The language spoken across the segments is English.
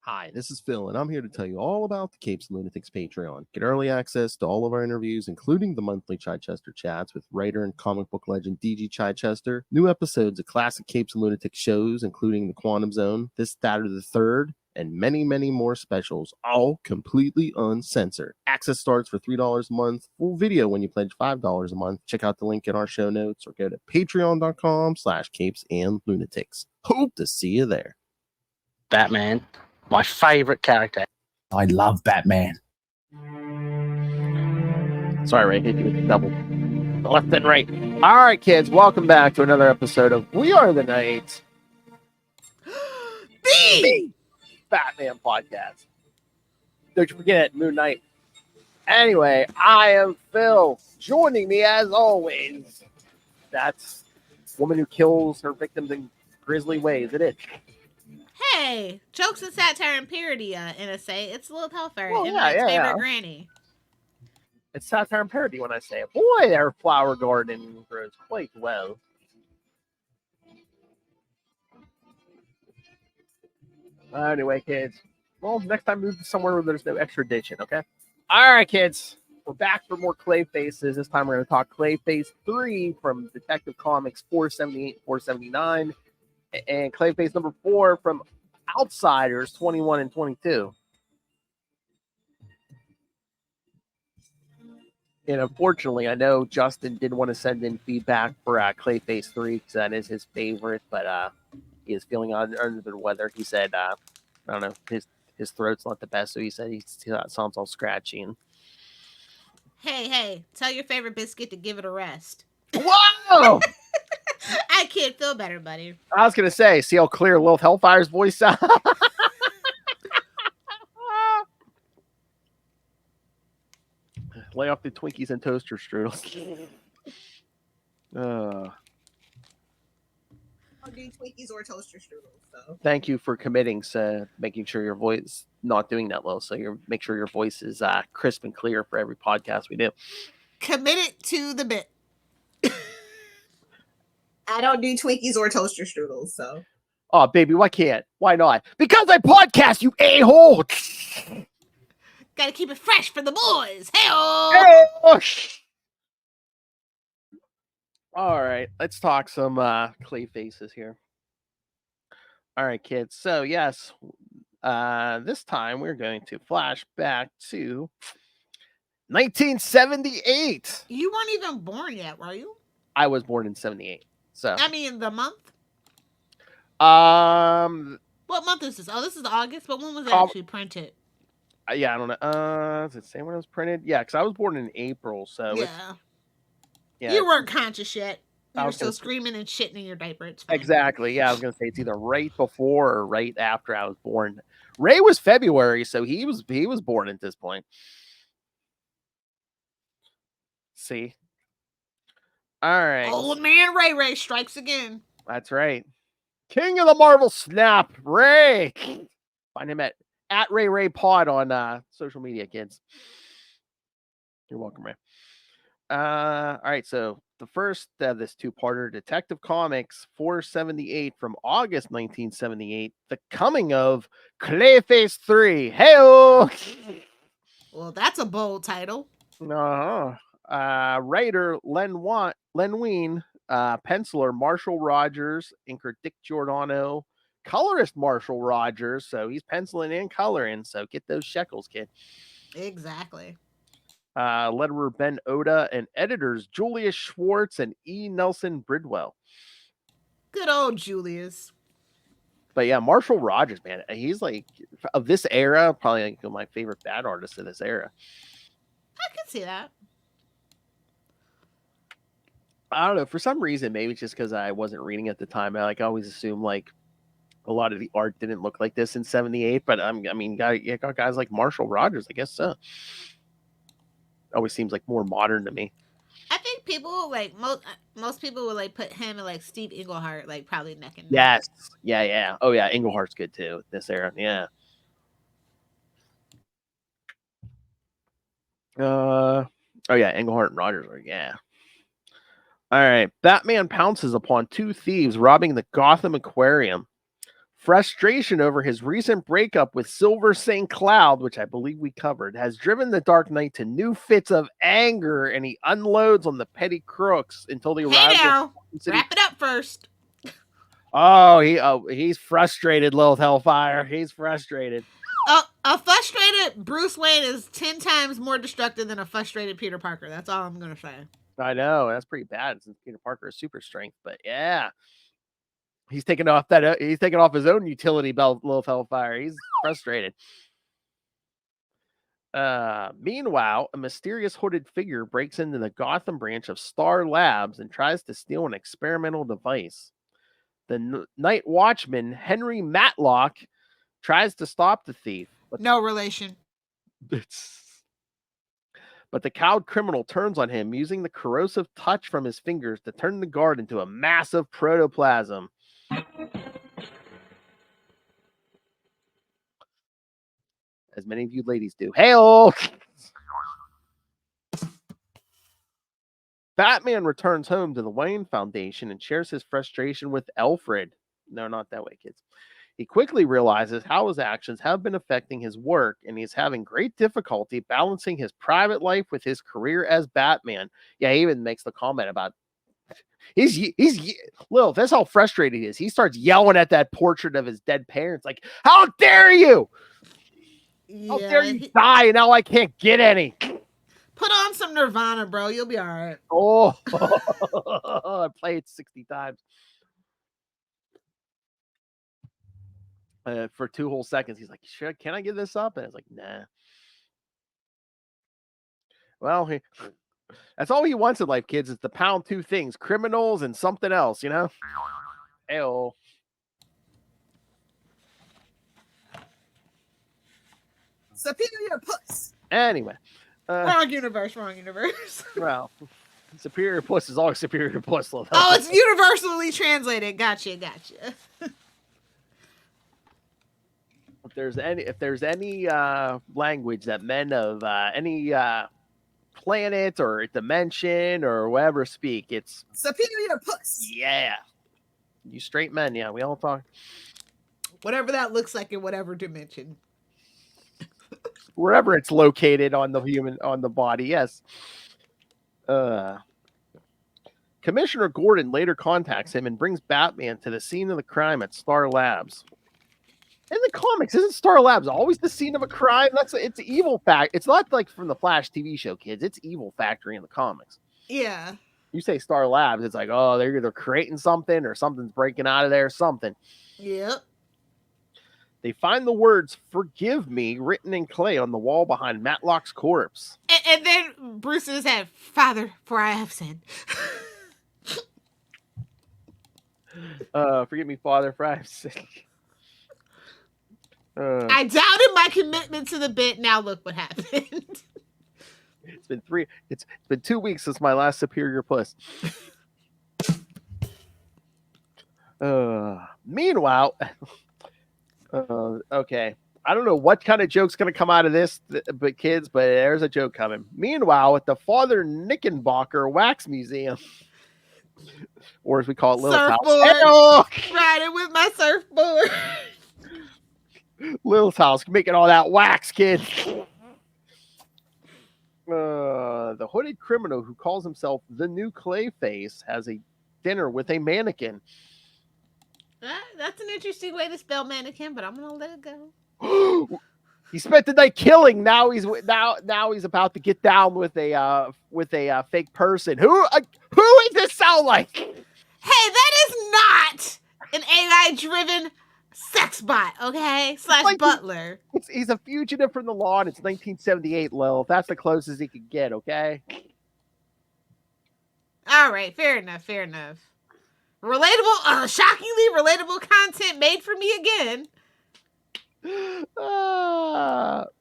Hi, this is Phil, and I'm here to tell you all about the Capes and Lunatics Patreon. Get early access to all of our interviews, including the monthly Chichester chats with writer and comic book legend DG Chichester, new episodes of classic Capes and Lunatics shows, including The Quantum Zone, This, That, or the Third, and many, many more specials, all completely uncensored. Access starts for $3 a month, full video when you pledge $5 a month. Check out the link in our show notes or go to patreon.com/capesandlunatics. Hope to see you there. Batman, my favorite character. I love Batman. Sorry, Ray, hit you with the double. Left and right. All right, kids, welcome back to another episode of We Are the Night, the Batman podcast. Don't you forget it, Moon Knight. Anyway, I am Phil. Joining me, as always, that's the woman who kills her victims in grisly ways. It is. Hey, jokes and satire and parody, NSA. It's Lilith Hellfire, Well, and yeah, my yeah, favorite yeah. granny. It's satire and parody when I say it. Boy, their flower garden grows quite well. Anyway, kids. Well, next time move to somewhere where there's no extradition, okay? All right, kids. We're back for more Clayfaces. This time we're going to talk Clayface 3 from Detective Comics 478, 479, and Clayface number 4 from Outsiders 21 and 22. And unfortunately, I know Justin did want to send in feedback for Clayface 3 because that is his favorite, but he is feeling under the weather. He said, I don't know, his throat's not the best, so he said he sounds all scratchy. And... Hey, tell your favorite biscuit to give it a rest. Whoa! I can't feel better, buddy. I was going to say, see how clear Lilith Hellfire's voice sounds? Lay off the Twinkies and toaster strudels. I'll do Twinkies or toaster strudels. So. Thank you for committing to making sure your voice not doing that low. So you make sure your voice is crisp and clear for every podcast we do. Committed to the bit. I don't do Twinkies or toaster strudels. So. Oh, baby, why can't? Why not? Because I podcast, you a-hole. Gotta keep it fresh for the boys. Hey-oh! Hey-oh! All right, let's talk some Clayfaces here. All right, kids. So, yes, this time we're going to flash back to 1978. You weren't even born yet, were you? I was born in 78. So I mean, the month? What month is this? Oh, this is August, but when was it actually printed? Yeah, I don't know. Does it say when it was printed? Yeah, because I was born in April, so yeah. You weren't conscious yet. You were still say, screaming and shitting in your diaper. It's fine. Exactly. Yeah, I was gonna say it's either right before or right after I was born. Ray was February, so he was born at this point. See. All right. Old man Ray strikes again. That's right. King of the Marvel Snap, Ray. Find him at Ray Pod on social media, kids. You're welcome, Ray. All right, so the first of this two-parter, Detective Comics 478 from August 1978, The Coming of Clayface 3. Hey-oh! Well, that's a bold title. Writer Len Wein, penciler Marshall Rogers, inker Dick Giordano, colorist Marshall Rogers, so he's penciling and coloring, so get those shekels, kid. Exactly. Letterer Ben Oda, and editors Julius Schwartz and E. Nelson Bridwell. Good old Julius. But yeah, Marshall Rogers, man, he's like, of this era, probably like my favorite bad artist of this era. I can see that. I don't know, for some reason, maybe it's just because I wasn't reading at the time. I always assume like a lot of the art didn't look like this in 78, but I mean, you got guys like Marshall Rogers, I guess so. Always seems like more modern to me. I think people like most people would like put him and like Steve Englehart like probably neck and neck. Yes, yeah. Oh yeah, Englehart's good too. This era, yeah. Oh yeah, Englehart and Rogers are All right, Batman pounces upon two thieves robbing the Gotham Aquarium. Frustration over his recent breakup with Silver St. Cloud, which I believe we covered, has driven the Dark Knight to new fits of anger, and he unloads on the petty crooks until he Hey arrives at now, City. wrap it up first. He's frustrated, Lilith Hellfire. He's frustrated. A frustrated Bruce Wayne is 10 times more destructive than a frustrated Peter Parker. That's all I'm gonna say. I know that's pretty bad since Peter Parker is super strength, but yeah, he's taking off his own utility belt, Lilith Hellfire. He's frustrated. Meanwhile, a mysterious hooded figure breaks into the Gotham branch of Star Labs and tries to steal an experimental device. The night watchman, Henry Matlock, tries to stop the thief. But No relation. But the cowed criminal turns on him, using the corrosive touch from his fingers to turn the guard into a massive protoplasm. As many of you ladies do. Hey-oh! Batman returns home to the Wayne Foundation and shares his frustration with Alfred. No, not that way, kids. He quickly realizes how his actions have been affecting his work, and he's having great difficulty balancing his private life with his career as Batman. Yeah, he even makes the comment about he's Lil, that's how frustrated he is. He starts yelling at that portrait of his dead parents, like, "How dare you! How dare you die? And now I can't get any." Put on some Nirvana, bro. You'll be all right. Oh, I played it 60 times. For 2 whole seconds, he's like, "Can I give this up?" And I was like, "Nah." Well, that's all he wants in life, kids, is to pound 2 things: criminals and something else, you know? Ew. Superior puss. Anyway. Wrong universe. Well, superior puss is always superior puss. Oh, it's universally translated. Gotcha. If there's any language that men of any planet or dimension or whatever speak, it's superior puss. Yeah, you straight men, yeah, we all talk. Whatever that looks like in whatever dimension, wherever it's located on the body. Yes. Commissioner Gordon later contacts him and brings Batman to the scene of the crime at Star Labs. In the comics, isn't Star Labs always the scene of a crime? It's evil fact. It's not like from the Flash TV show, kids. It's Evil Factory in the comics. Yeah. You say Star Labs, it's like, oh, they're either creating something or something's breaking out of there, something. Yep. They find the words "Forgive me" written in clay on the wall behind Matlock's corpse. And then Bruce is at, "Father, for I have sinned." Forgive me, Father, for I have sinned. I doubted my commitment to the bit. Now look what happened. It's been 2 weeks since my last superior puss. Meanwhile, okay, I don't know what kind of joke's going to come out of this, but there's a joke coming. Meanwhile, at the Father Knickenbocker Wax Museum, or as we call it, Lilith's house. Surfboard. Riding with my surfboard. Lilith's house, making all that wax, kid. The hooded criminal who calls himself the new Clayface has a dinner with a mannequin. That's an interesting way to spell mannequin, but I'm gonna let it go. He spent the night killing. Now he's about to get down with a fake person. Who does this sound like? Hey, that is not an AI-driven sex bot, okay? / like butler. He's a fugitive from the law, and it's 1978, Lil. That's the closest he could get, okay? All right, fair enough. Relatable, shockingly relatable content made for me again.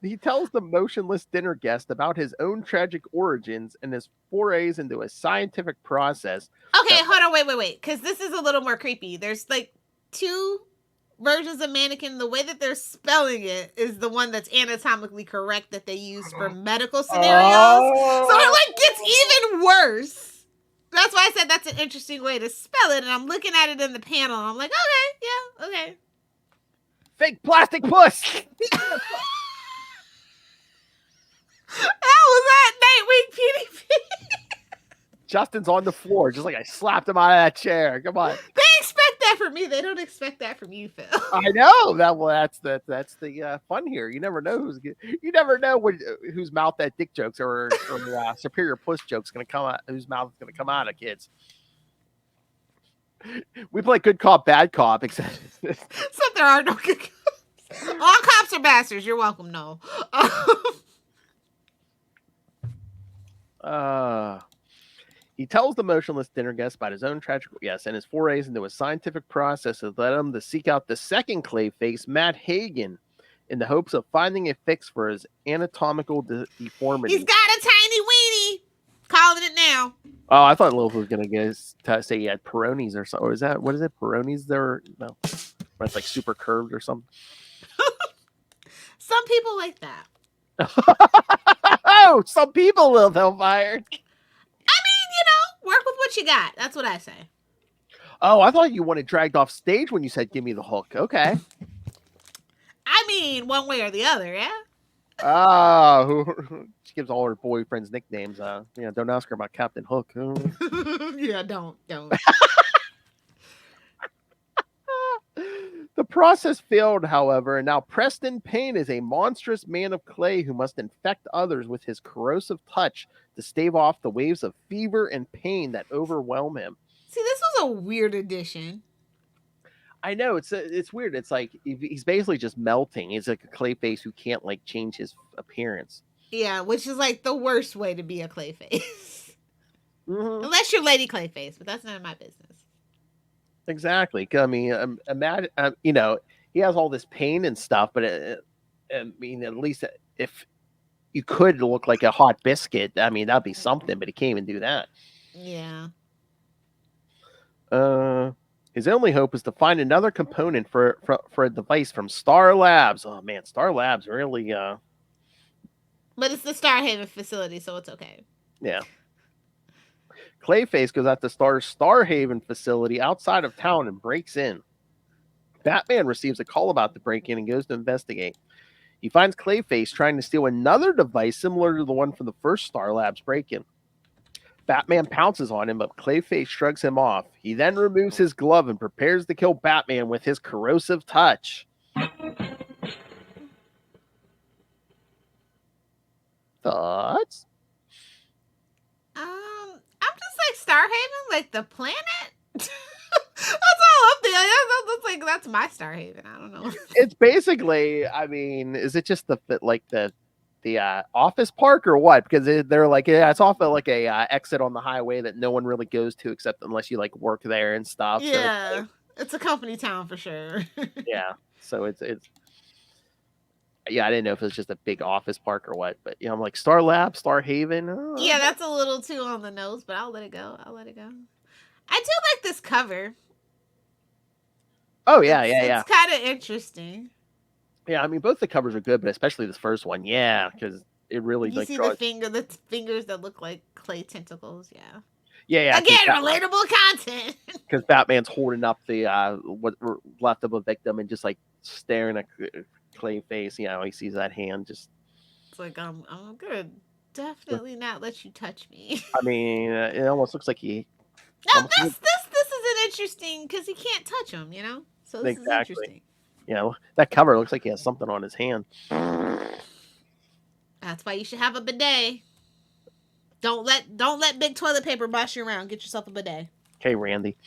He tells the motionless dinner guest about his own tragic origins and his forays into a scientific process. Okay, hold on, wait, because this is a little more creepy. There's like 2 versions of mannequin. The way that they're spelling it is the one that's anatomically correct that they use for medical scenarios. So it gets even worse. That's why I said that's an interesting way to spell it. And I'm looking at it in the panel. And I'm like, okay, yeah, okay. Fake plastic puss. That was that Nightwing PDP. Justin's on the floor, just like I slapped him out of that chair. Come on. They expect that from me. They don't expect that from you, Phil. I know that. Well, that's the fun here. You never know whose mouth that dick jokes or superior puss jokes gonna come out. Whose mouth is gonna come out of kids. We play good cop, bad cop. Except there are no good cops. All cops are bastards. You're welcome. No. He tells the motionless dinner guest about his own tragic and his forays into a scientific process that led him to seek out the second Clayface, Matt Hagen, in the hopes of finding a fix for his anatomical deformity. He's got a tiny weenie. Calling it now. Oh, I thought Lilith was going to say he had Peronis or something. Or is that, what is it? Peronis there? No. It's like super curved or something. Some people like that. Oh, some people will Hellfire. Work with what you got. That's what I say. Oh, I thought you wanted dragged off stage when you said give me the hook. Okay. I mean, one way or the other, yeah? She gives all her boyfriends nicknames. Don't ask her about Captain Hook. Yeah, don't. The process failed, however, and now Preston Payne is a monstrous man of clay who must infect others with his corrosive touch to stave off the waves of fever and pain that overwhelm him. See, this was a weird addition. I know, it's weird. It's like he's basically just melting. He's like a Clayface who can't like change his appearance. Yeah, which is like the worst way to be a Clayface. Mm-hmm. Unless you're Lady Clayface, but that's none of my business. Exactly. I mean, imagine, he has all this pain and stuff, but I mean, at least if you could look like a hot biscuit, I mean, that'd be something, but he can't even do that. Yeah. His only hope is to find another component for a device from Star Labs. Oh man, Star Labs really. But it's the Starhaven facility, so it's okay. Yeah. Clayface goes out to Starhaven facility outside of town and breaks in. Batman receives a call about the break-in and goes to investigate. He finds Clayface trying to steal another device similar to the one from the first Star Labs break-in. Batman pounces on him, but Clayface shrugs him off. He then removes his glove and prepares to kill Batman with his corrosive touch. Thoughts? I'm just like Starhaven, like the planet. That's all I'm thinking. That's my Starhaven. I don't know. It's basically, I mean, is it just the office park or what? Because they're like, yeah, it's off of like a exit on the highway that no one really goes to except unless you like work there and stuff. Yeah, so it's a company town for sure. Yeah, so it's yeah, I didn't know if it was just a big office park or what, but I'm like Star Lab, Star Haven. Yeah, that's a little too on the nose, but I'll let it go. I do like this cover. Oh yeah, It's kind of interesting. Yeah, I mean both the covers are good, but especially this first one, yeah, because it really you see draws... the fingers that look like clay tentacles. Yeah. Yeah. Again, relatable content. Because Batman's holding up the what left of a victim and just like staring at Clayface. He sees that hand. Just it's like I'm gonna definitely not let you touch me. I mean, it almost looks like he. No, this is an interesting because he can't touch him. So this is interesting. That cover looks like he has something on his hand. That's why you should have a bidet. Don't let big toilet paper boss you around. Get yourself a bidet. Okay, Randy.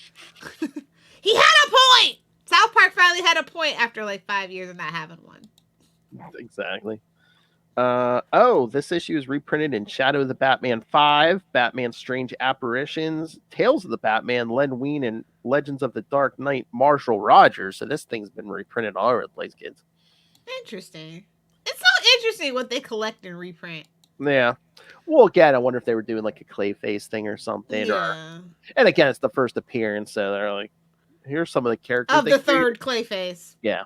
He had a point. South Park finally had a point after like 5 years of not having one. Exactly. This issue is reprinted in Shadow of the Batman 5, Batman Strange Apparitions, Tales of the Batman, Len Wein, and Legends of the Dark Knight, Marshall Rogers. So this thing's been reprinted all over the place, kids. Interesting. It's so interesting what they collect and reprint. Yeah. Well, again, I wonder if they were doing like a Clayface thing or something. Yeah. And again, it's the first appearance, so they're like, here's some of the characters. Of the third Clayface. Yeah.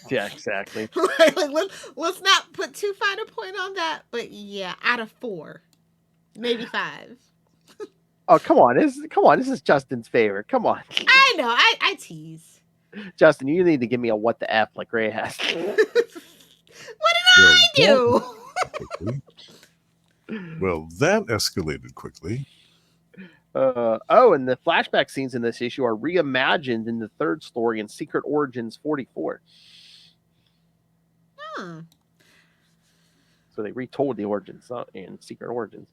Yeah, exactly. Let's not put too fine a point on that, but yeah, out of 4, maybe 5. Oh, come on. This is Justin's favorite. Come on. I know. I tease. Justin, you need to give me a what the F like Ray has. What did I do? Well, that escalated quickly. And the flashback scenes in this issue are reimagined in the third story in Secret Origins 44. Hmm. So they retold the origins in Secret Origins.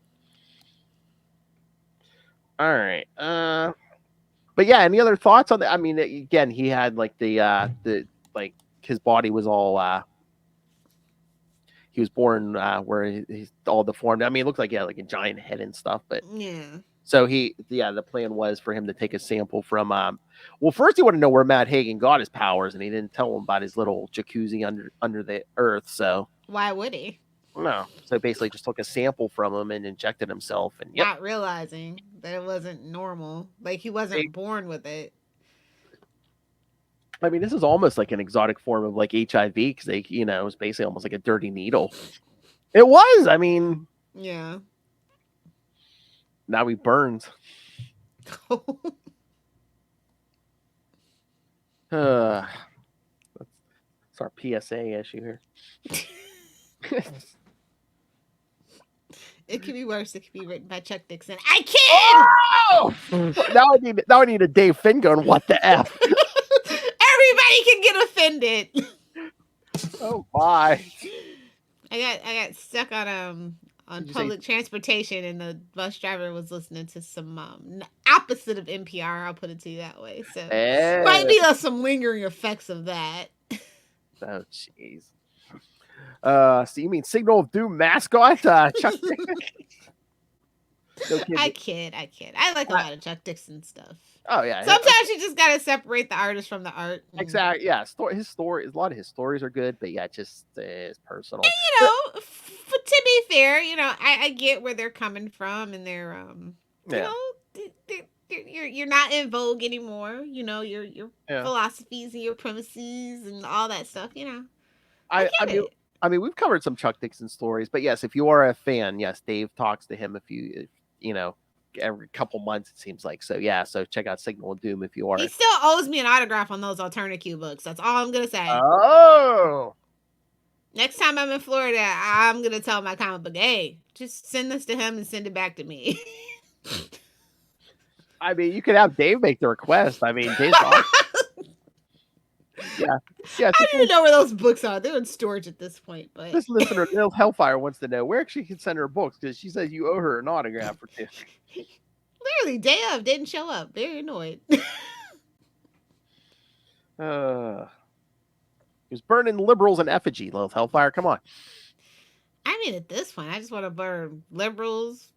All right. But yeah, any other thoughts on that? I mean, again, he had like the like his body was all he was born where he's all deformed. I mean, it looked like he had like a giant head and stuff, but Yeah. so the plan was for him to take a sample from well, first he wanted to know where Matt Hagen got his powers, and he didn't tell him about his little jacuzzi under the earth, so Why would he? no. So basically just took a sample from him and injected himself, and Not realizing that it wasn't normal. Like he wasn't born with it. I mean, this is almost like an exotic form of like HIV because it was basically almost like a dirty needle. It was. I mean, Yeah. now he burns. That's our PSA issue here. It could be worse. It could be written by Chuck Dixon. I kid! Oh! now I need a Dave Finn going, what the F? Everybody can get offended. Oh my. I got stuck on public transportation, and the bus driver was listening to some opposite of NPR. I'll put it to you that way. So might be some lingering effects of that. Oh jeez. So you mean Signal of Doom mascot? Chuck Dixon? No I kid. I like a lot of Chuck Dixon stuff. Oh yeah. Sometimes you just gotta separate the artist from the art. Exactly. Yeah. His story. A lot of his stories are good, but yeah, just it's personal. And, to be fair, I get where they're coming from, and they're you're not in vogue anymore. Your philosophies and your premises and all that stuff. I mean, we've covered some Chuck Dixon stories, but yes, if you are a fan, yes, Dave talks to him every couple months, it seems like. So yeah, so check out Signal of Doom if you are. He still owes me an autograph on those Alternate books. That's all I'm gonna say. Oh. Next time I'm in Florida, I'm gonna tell my comic book, hey, just send this to him and send it back to me. I mean, you could have Dave make the request. I mean, Dave's awesome. Yeah. I don't even know where those books are. They're in storage at this point. But this listener, Lil Hellfire, wants to know where she can send her books because she says you owe her an autograph or two. Literally, day of didn't show up. Very annoyed. He was burning liberals in effigy, Lil Hellfire. Come on. I mean, at this point, I just want to burn liberals,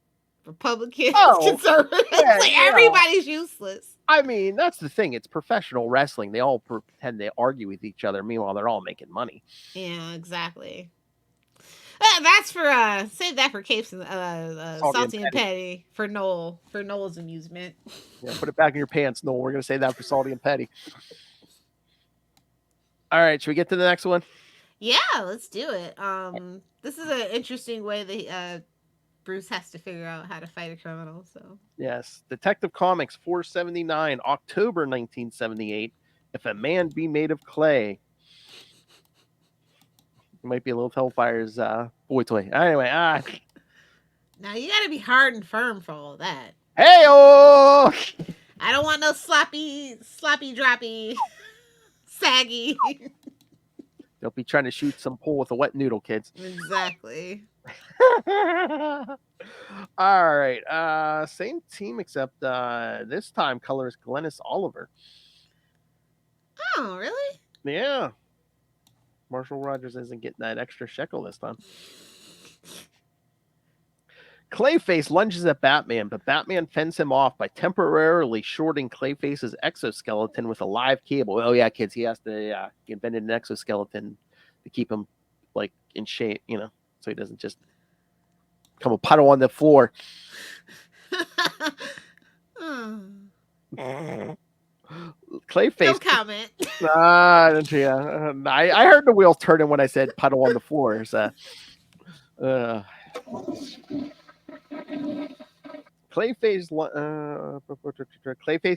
Republicans, conservatives. Everybody's useless. I mean, that's the thing. It's professional wrestling. They all pretend to argue with each other. Meanwhile, they're all making money. Yeah, exactly. That's for save that for Capes and Salty and Petty for Noel's amusement. Yeah, put it back in your pants, Noel. We're gonna say that for Salty and Petty. All right, should we get to the next one? Yeah, let's do it. This is an interesting way that Bruce has to figure out how to fight a criminal. So yes, Detective Comics 479, October 1978. If a Man Be Made of Clay. It might be a little Hellfire's boy toy. Anyway, now you got to be hard and firm for all that. Hey-oh! I don't want no sloppy, droppy, saggy. Don't be trying to shoot some pole with a wet noodle, kids. Exactly. All right. Same team, except this time colors Glennis Oliver. Oh, really? Yeah. Marshall Rogers isn't getting that extra shekel this time. Clayface lunges at Batman, but Batman fends him off by temporarily shorting Clayface's exoskeleton with a live cable. Oh yeah, kids, he has to he invented an exoskeleton to keep him like in shape, so he doesn't just become a puddle on the floor. Clayface. No comment. I heard the wheels turning when I said puddle on the floor. So, Clayface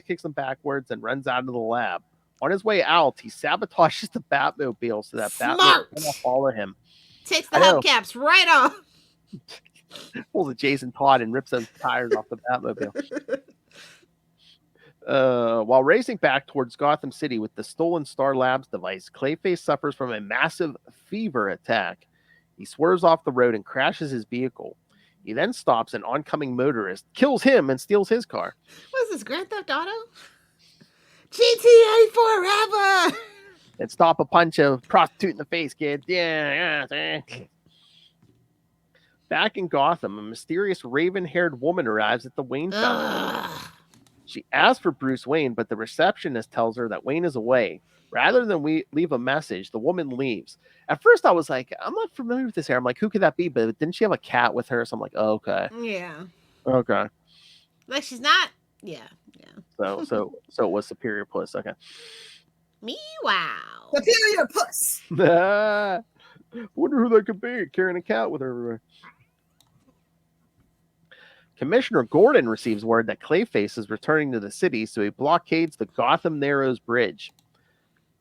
kicks him backwards and runs out of the lab. On his way out, he sabotages the Batmobile so that Batman Smart. cannot follow him. Takes the I know. hubcaps right off. Pulls a Jason Todd and rips those tires off the Batmobile. While racing back towards Gotham City with the stolen Star Labs device, Clayface suffers from a massive fever attack. He swerves off the road and crashes his vehicle. He then stops an oncoming motorist, kills him, and steals his car. What is this, Grand Theft Auto? GTA forever! And stop a punch a prostitute in the face, kid. Yeah. Back in Gotham, a mysterious raven-haired woman arrives at the Wayne Foundation. Ugh. She asks for Bruce Wayne, but the receptionist tells her that Wayne is away. Rather than leave a message, the woman leaves. At first, I was like, I'm not familiar with this hair. I'm like, who could that be? But didn't she have a cat with her? So I'm like, oh, okay. Yeah. Okay. Like she's not. Yeah. So it was Superior Puss. Okay. Me, wow. Superior puss. Wonder who that could be, carrying a cat with her everywhere. Commissioner Gordon receives word that Clayface is returning to the city, so he blockades the Gotham Narrows Bridge.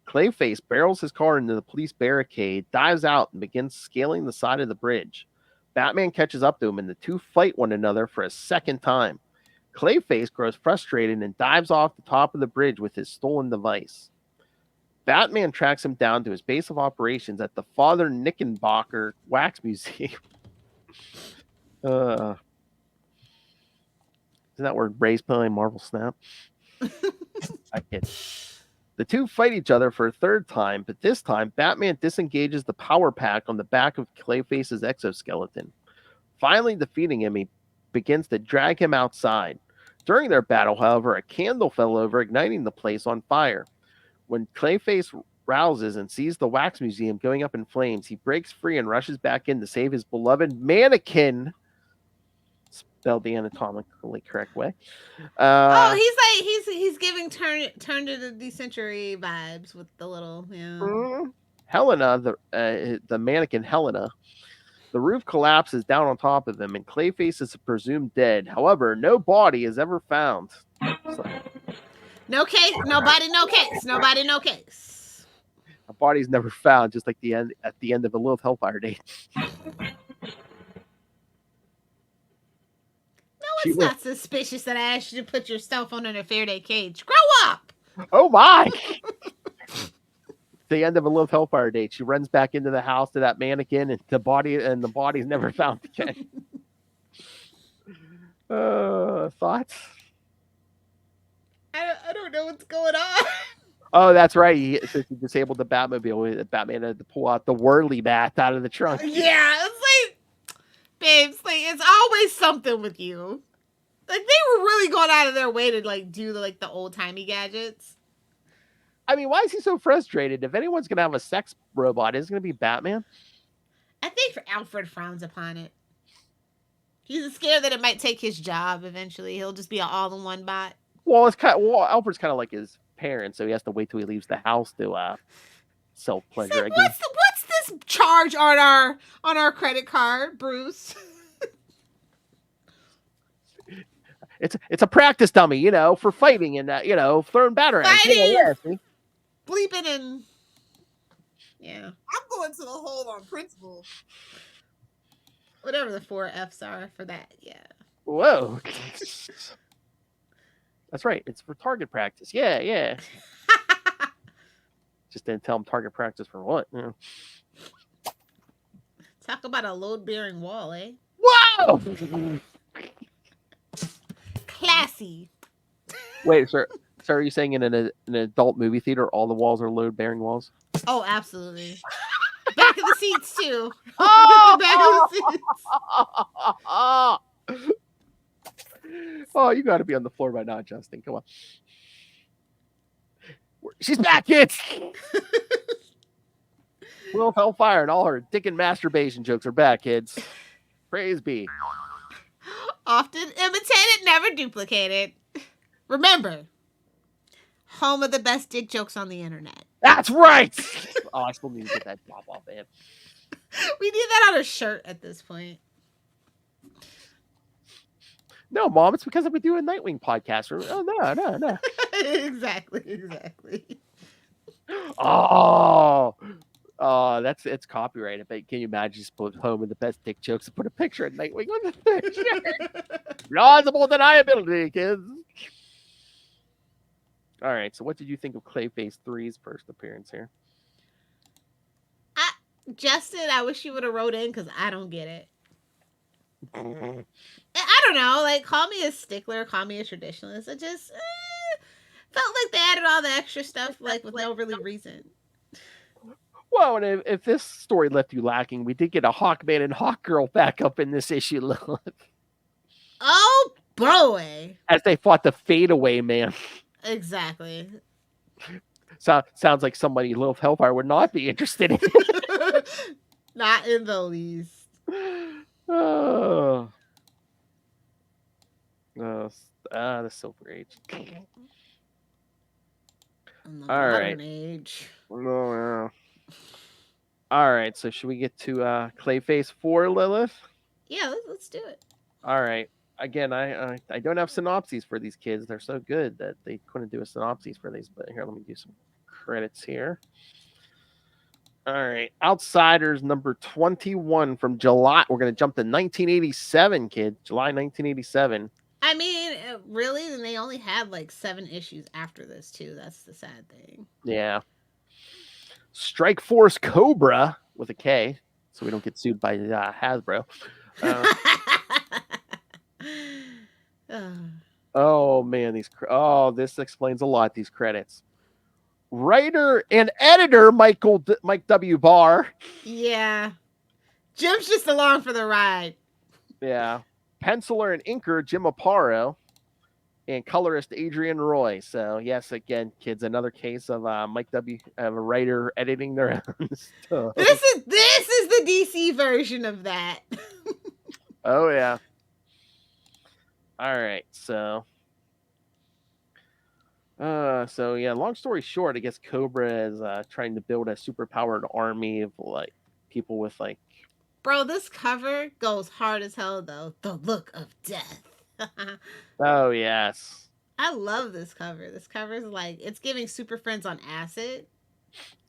Clayface barrels his car into the police barricade, dives out, and begins scaling the side of the bridge. Batman catches up to him, and the two fight one another for a second time. Clayface grows frustrated and dives off the top of the bridge with his stolen device. Batman tracks him down to his base of operations at the Father Knickenbocker Wax Museum. Isn't that where Ray's playing Marvel Snap? I kid. The two fight each other for a third time, but this time Batman disengages the power pack on the back of Clayface's exoskeleton. Finally defeating him, he begins to drag him outside. During their battle, however, a candle fell over, igniting the place on fire. When Clayface rouses and sees the wax museum going up in flames, he breaks free and rushes back in to save his beloved mannequin. Spelled the anatomically correct way. He's giving turn to the century vibes with the little Helena, the mannequin Helena. The roof collapses down on top of him, and Clayface is presumed dead. However, no body is ever found. No case, nobody, no case, nobody, no case. A body's never found, just like at the end of a Lilith Hellfire date. It's not suspicious that I asked you to put your cell phone in a Faraday cage. Grow up! Oh my! The end of a Lilith Hellfire date. She runs back into the house to that mannequin, and the body's never found again. Thoughts? I don't know what's going on. Oh, that's right. Since he disabled the Batmobile, Batman had to pull out the whirly bat out of the trunk. Yeah, it's like, babes, like it's always something with you. Like they were really going out of their way to like do the old timey gadgets. I mean, why is he so frustrated? If anyone's gonna have a sex robot, it's gonna be Batman. I think Alfred frowns upon it. He's scared that it might take his job eventually. He'll just be an all-in-one bot. Well, Alfred's kind of like his parents, so he has to wait till he leaves the house to self-pleasure So again. what's this charge on our credit card, Bruce? It's a practice dummy, for fighting and throwing batarangs. Fighting! Bleeping and yeah. I'm going to the hole on principle. Whatever the 4 F's are for that, yeah. Whoa. That's right. It's for target practice. Yeah. Just didn't tell him target practice for what. Talk about a load-bearing wall, eh? Whoa! Classy. Wait, sir, are you saying in an adult movie theater all the walls are load-bearing walls? Oh, absolutely. Back of the seats, too. Oh! Back of the seats. Oh, you got to be on the floor by now, Justin. Come on. She's back, kids! Will Hellfire and all her dick and masturbation jokes are back, kids. Praise be. Often imitated, never duplicated. Remember, home of the best dick jokes on the internet. That's right! Oh, I still need to get that pop off, man. We need that on a shirt at this point. No, Mom, it's because I've been doing a Nightwing podcast. Oh, no. Exactly. Oh, it's copyrighted. But can you imagine just put home with the best dick jokes and put a picture of Nightwing on the picture? Plausible deniability, kids. All right. So, what did you think of Clayface 3's first appearance here? Justin, I wish you would have wrote in because I don't get it. I don't know. Like, call me a stickler, call me a traditionalist. I just felt like they added all the extra stuff, like, with no really reason. Well, and if this story left you lacking, we did get a Hawkman and Hawkgirl back up in this issue, Lilith. Oh, boy. As they fought the fadeaway man. Exactly. Sounds like somebody Lilith Hellfire would not be interested in. Not in the least. Oh. The Silver Age. All right. Age. All right. So should we get to Clayface IV, Lilith? Yeah, let's do it. All right. Again, I don't have synopses for these kids. They're so good that they couldn't do a synopsis for these. But here, let me do some credits here. All right. Outsiders number 21 from July. We're going to jump to 1987, kid. July 1987. I mean, really? And they only had like 7 issues after this, too. That's the sad thing. Yeah. Strike Force Cobra with a K, so we don't get sued by Hasbro. Oh, man. This explains a lot, these credits. Writer and editor Mike W. Barr. Yeah. Jim's just along for the ride. Yeah. Penciler and inker Jim Aparo. And colorist Adrian Roy. So, yes, again, kids, another case of Mike W. A writer editing their own stuff. This is the DC version of that. Oh, yeah. All right. So yeah, long story short, I guess Cobra is trying to build a superpowered army of like people with like. Bro, this cover goes hard as hell though. The look of death. Oh yes. I love this cover. This cover is like it's giving Super Friends on acid.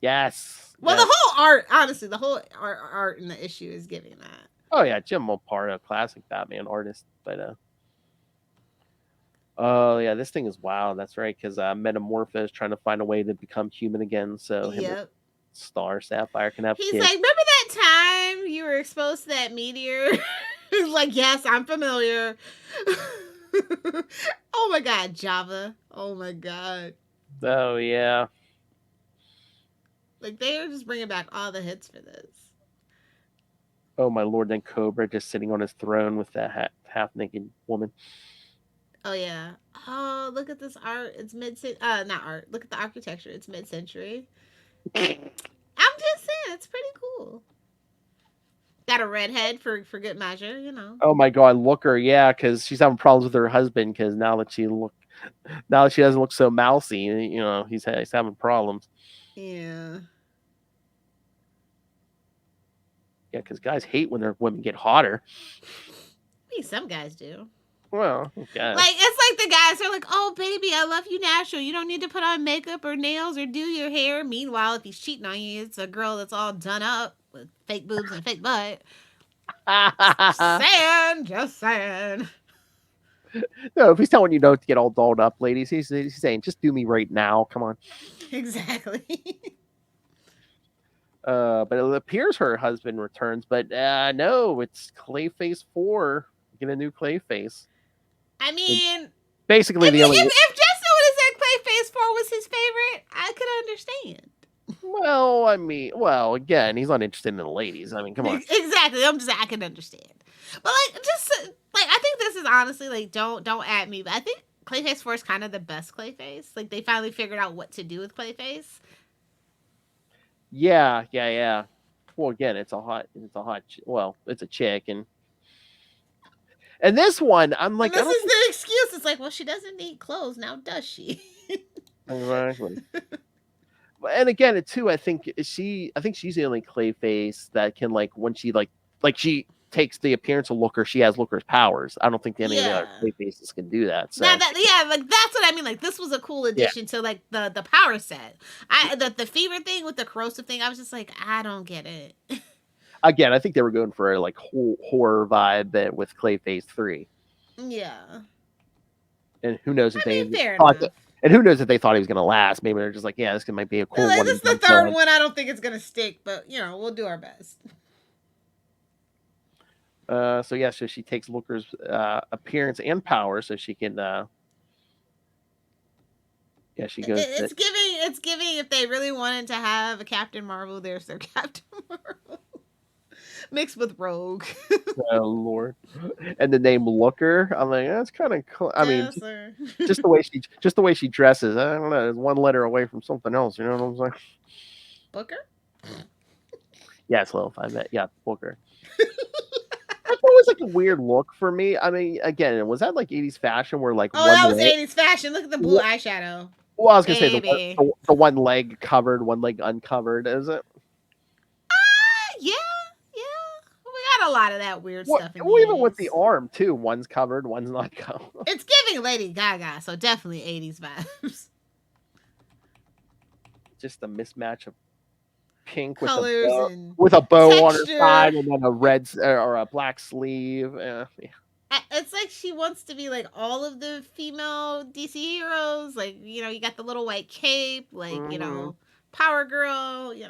Yes. Well, yes. the whole art, honestly, the whole art in the issue is giving that. Oh yeah, Jim Aparo, classic Batman artist, but oh yeah, this thing is wild. That's right, because Metamorpho is trying to find a way to become human again, so him and Star Sapphire can have He's kids. like, remember that time you were exposed to that meteor? He's like, yes, I'm familiar. Oh my god, Java. Oh my god. Oh yeah. Like they are just bringing back all the hits for this. Oh my lord! Then Cobra just sitting on his throne with that half-naked woman. Oh yeah. Oh, look at this art. It's not art. Look at the architecture. It's mid-century. I'm just saying, it's pretty cool. Got a redhead for good measure, you know. Oh my god, look her, yeah, because she's having problems with her husband because now that she doesn't look so mousy, you know, he's having problems. Yeah. Yeah, because guys hate when their women get hotter. I mean, some guys do. Well, okay. Like it's like the guys are like, "Oh, baby, I love you natural. You don't need to put on makeup or nails or do your hair." Meanwhile, if he's cheating on you, it's a girl that's all done up with fake boobs and a fake butt. Just saying. No, if he's telling you don't get all dolled up, ladies, he's saying, "Just do me right now. Come on." Exactly. But it appears her husband returns, but no, it's Clayface IV. Get a new Clayface. I mean, basically the only. If Justin would have said Clayface IV was his favorite, I could understand. Well, I mean, again, he's not interested in the ladies. I mean, come on. Exactly. I can understand. But like, just like, I think this is honestly like, don't at me. But I think Clayface IV is kind of the best Clayface. Like, they finally figured out what to do with Clayface. Yeah. Well, again, it's a chick, and this one, I'm like, and this is the excuse. It's like, well, she doesn't need clothes now, does she? Exactly. And again, too, I think she's the only Clayface that can, like, when she like she takes the appearance of Looker, she has Looker's powers. I don't think any of the other Yeah. Clayfaces can do that. So Now that like that's what I mean. Like this was a cool addition to like the power set. The fever thing with the corrosive thing, I was just like, I don't get it. again, I think they were going for a like horror vibe with Clayface 3. Yeah. And who knows if they Fair thought enough. and who knows if they thought he was going to last. Maybe they're just like, yeah, this might be a cool Like, one. this is the third one. I don't think it's gonna stick, but we'll do our best. So she takes Looker's appearance and power, so she can. She goes. It's giving. If they really wanted to have a Captain Marvel, there's their Captain Marvel mixed with Rogue. Oh Lord! And the name Looker, I'm like, that's kind of cool. I mean, just the way she dresses. I don't know. It's one letter away from something else. You know what I'm saying? Booker. Yes, Lilith. I bet. Yeah, Booker. That's always like a weird look for me. I mean, again, was that like 80s fashion where like that was 80s fashion. Look at the blue eyeshadow. Well, I was gonna say the one leg covered, one leg uncovered. Is it? Yeah. We got a lot of that weird stuff. Even with the arm too, one's covered, one's not covered. It's giving Lady Gaga, so definitely 80s vibes. Just a mismatch of pink colors with a bow texture on her side, and then a red or a black sleeve. Yeah. It's like she wants to be like all of the female DC heroes. Like, you got the little white cape, like, Power Girl, yeah,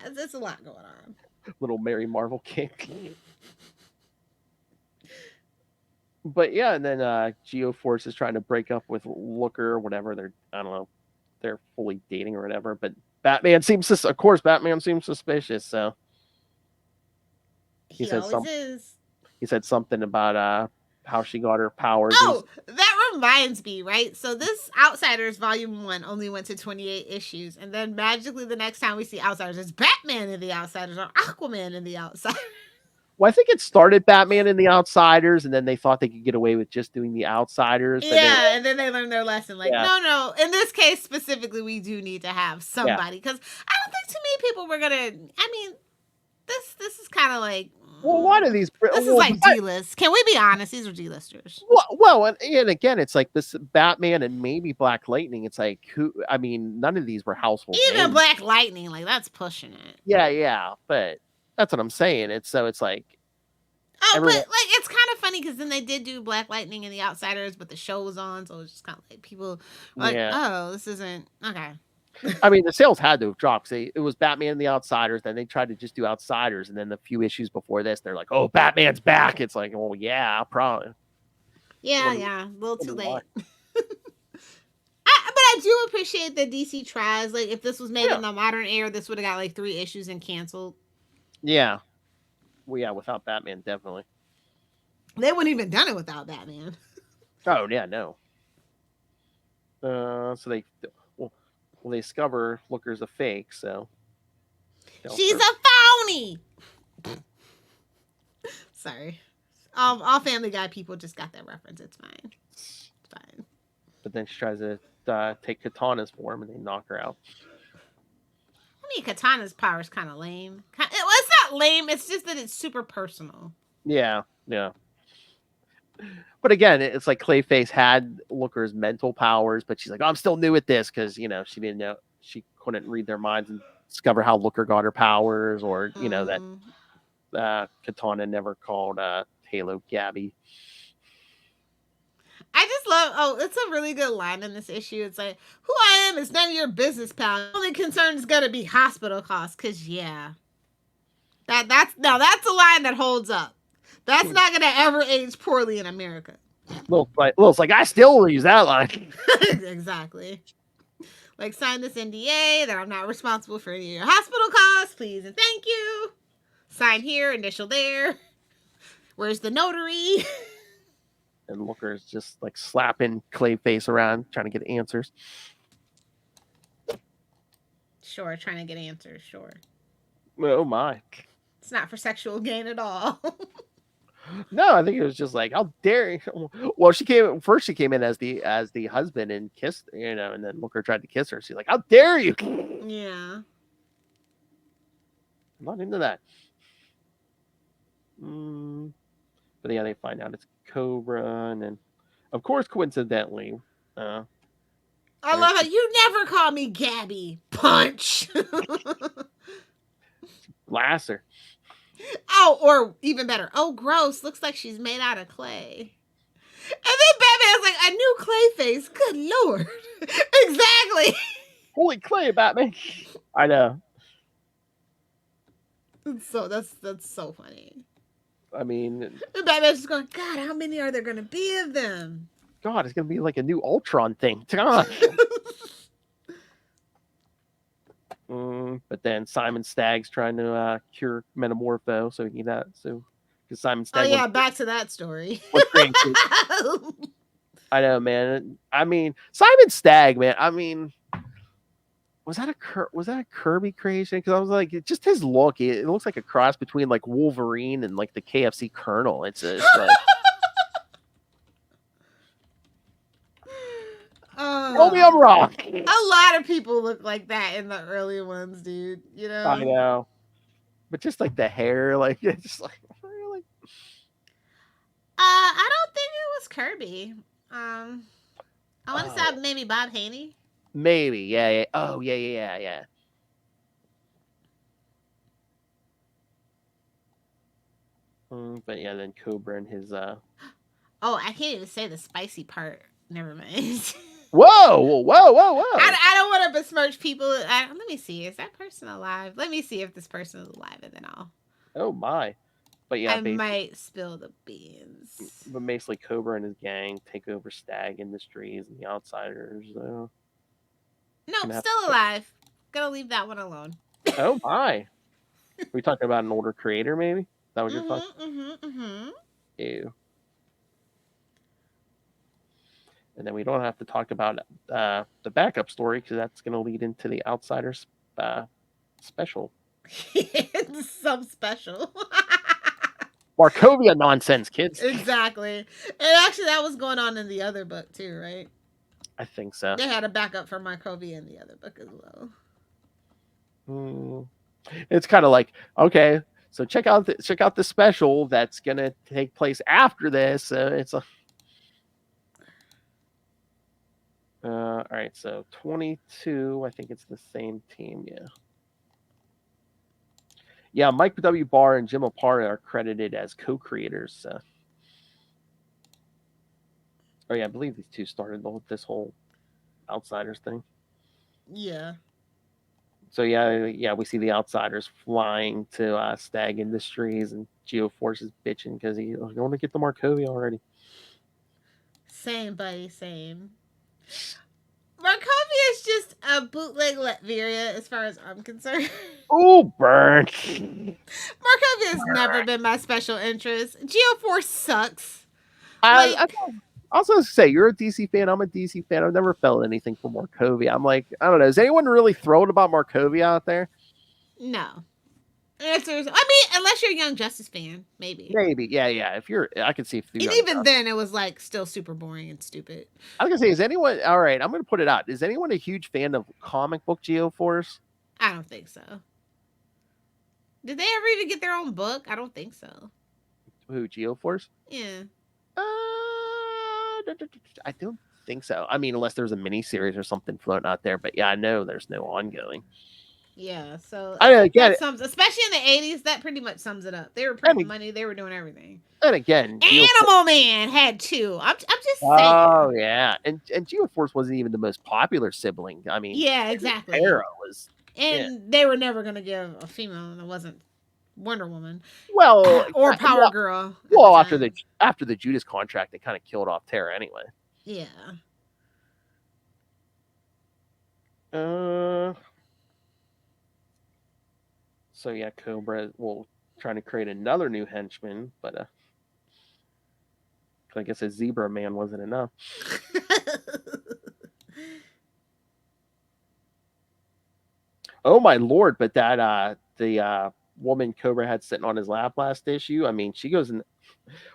it's a lot going on. Little Mary Marvel cape. But yeah, and then Geoforce is trying to break up with Looker or whatever. They're fully dating or whatever. But Batman seems suspicious. So he always is. He said something about how she got her powers. Oh, that reminds me, right? So this Outsiders Volume 1 only went to 28 issues, and then magically the next time we see Outsiders, it's Batman in the Outsiders or Aquaman in the Outsiders. Well, I think it started Batman in the Outsiders, and then they thought they could get away with just doing the Outsiders. And then they learned their lesson. Like, no. In this case specifically, we do need to have somebody, because I don't think too many people were gonna. I mean, this is kind of like. Well, a lot of these. This is like D-list. Can we be honest? These are D-listers. Well, and again, it's like this Batman and maybe Black Lightning. It's like who? I mean, none of these were household. Even names. Black Lightning, like that's pushing it. Yeah, but that's what I'm saying. It's like. But like it's kind of funny because then they did do Black Lightning and the Outsiders, but the show was on, so it's just kind of like people were like, oh, this isn't okay. I mean, the sales had to have dropped. It was Batman and the Outsiders. Then they tried to just do Outsiders, and then the few issues before this, they're like, "Oh, Batman's back!" It's like, "Oh yeah, probably." Yeah, a little too late. But I do appreciate that DC tries. Like, if this was made in the modern era, this would have got like 3 issues and canceled. Yeah. Well, yeah, without Batman, definitely. They wouldn't even done it without Batman. Oh yeah, no. So they discover Looker's a fake. So she's a phony. Sorry, all Family Guy people just got that reference. It's fine. It's fine. But then she tries to take Katana's form, and they knock her out. I mean, Katana's power is kind of lame. It's not lame. It's just that it's super personal. Yeah. But again, it's like Clayface had Looker's mental powers, but she's like, I'm still new at this because, she didn't know, she couldn't read their minds and discover how Looker got her powers, or, that Katana never called Halo Gabby. I just love, it's a really good line in this issue. It's like, who I am is none of your business, pal. The only concern is going to be hospital costs, because, that's a line that holds up. That's not going to ever age poorly in America. Lil's like, I still use that line. Exactly. Like, sign this NDA that I'm not responsible for any of your hospital costs, please and thank you. Sign here, initial there. Where's the notary? And Looker's just like slapping Clayface around, trying to get answers. Sure, trying to get answers, sure. Oh my. It's not for sexual gain at all. No, I think it was just like, how dare you? Well, she came in as the husband and kissed, and then Looker tried to kiss her. She's like, how dare you? Yeah. I'm not into that. But yeah, they find out it's Cobra, and then, of course, coincidentally, I love how you never call me Gabby. Punch. Lasser. Oh, or even better. Oh, gross. Looks like she's made out of clay. And then Batman's like, a new Clayface. Good lord. Exactly. Holy clay, Batman. I know. So that's so funny. I mean, And Batman's just going, God, how many are there going to be of them? God, it's gonna be like a new Ultron thing. God. But then Simon Stagg's trying to cure Metamorpho, so he that so because Simon Stagg. Oh yeah, back to that story. I know, man. I mean, Simon Stagg, man. I mean, was that a Kirby creation? Because I was like, just his look. It looks like a cross between like Wolverine and like the KFC Colonel. It's like. Tell me I'm wrong. A lot of people look like that in the early ones, dude. You know. I know, but just like the hair, like it's just like really. I don't think it was Kirby. I want to say maybe Bob Haney. Maybe, yeah. Oh, yeah. But yeah, then Cobra and his. Oh, I can't even say the spicy part. Never mind. Whoa! I don't want to besmirch people. Let me see. Is that person alive? Let me see if this person is alive, and then I'll. Oh my! But yeah, I might spill the beans. But basically, Cobra and his gang take over Stag Industries and the Outsiders. Nope, still alive. Gonna leave that one alone. Oh my! Are we talking about an older creator, maybe? Is that what you're talking? Ew. And then we don't have to talk about the backup story because that's going to lead into the Outsiders special. Some special. Markovia nonsense, kids. Exactly. And actually, that was going on in the other book too, right? I think so. They had a backup for Markovia in the other book as well. It's kind of like, okay, so check out the special that's going to take place after this. It's a. All right, so 22, I think it's the same team, yeah. Yeah, Mike W. Barr and Jim Apara are credited as co-creators. Oh yeah, I believe these two started this whole Outsiders thing. Yeah. So yeah, we see the Outsiders flying to Stag Industries, and Geoforce is bitching because he want to get the Markovia already. Same, buddy, same. Markovia is just a bootleg Latveria as far as I'm concerned. Oh, burn. Markovia has never been my special interest. Geoforce sucks. I also say you're a DC fan. I'm a DC fan. I've never felt anything for Markovia. I'm like, I don't know. Is anyone really thrilled about Markovia out there? No. Answers. I mean, unless you're a Young Justice fan, maybe. Maybe, yeah. If you're, I can see. If and even then, it was like still super boring and stupid. I was gonna say, is anyone all right? I'm gonna put it out. Is anyone a huge fan of comic book Geoforce? I don't think so. Did they ever even get their own book? I don't think so. Who, Geoforce? Yeah. I don't think so. I mean, unless there's a mini series or something floating out there. But yeah, I know there's no ongoing. Yeah, so especially in the 80s, that pretty much sums it up. They were printing money, they were doing everything. And again, Animal Man had two. I'm just saying. Oh yeah, and Geoforce wasn't even the most popular sibling. I mean, yeah, exactly. Arrow was, they were never gonna give a female that wasn't Wonder Woman. Well, or Power Girl. Well, after the Judas contract, they kind of killed off Terra anyway. Yeah. So yeah, Cobra will trying to create another new henchman, but I guess a Zebra Man wasn't enough. Oh my lord! But that the woman Cobra had sitting on his lap last issue. I mean, she goes in.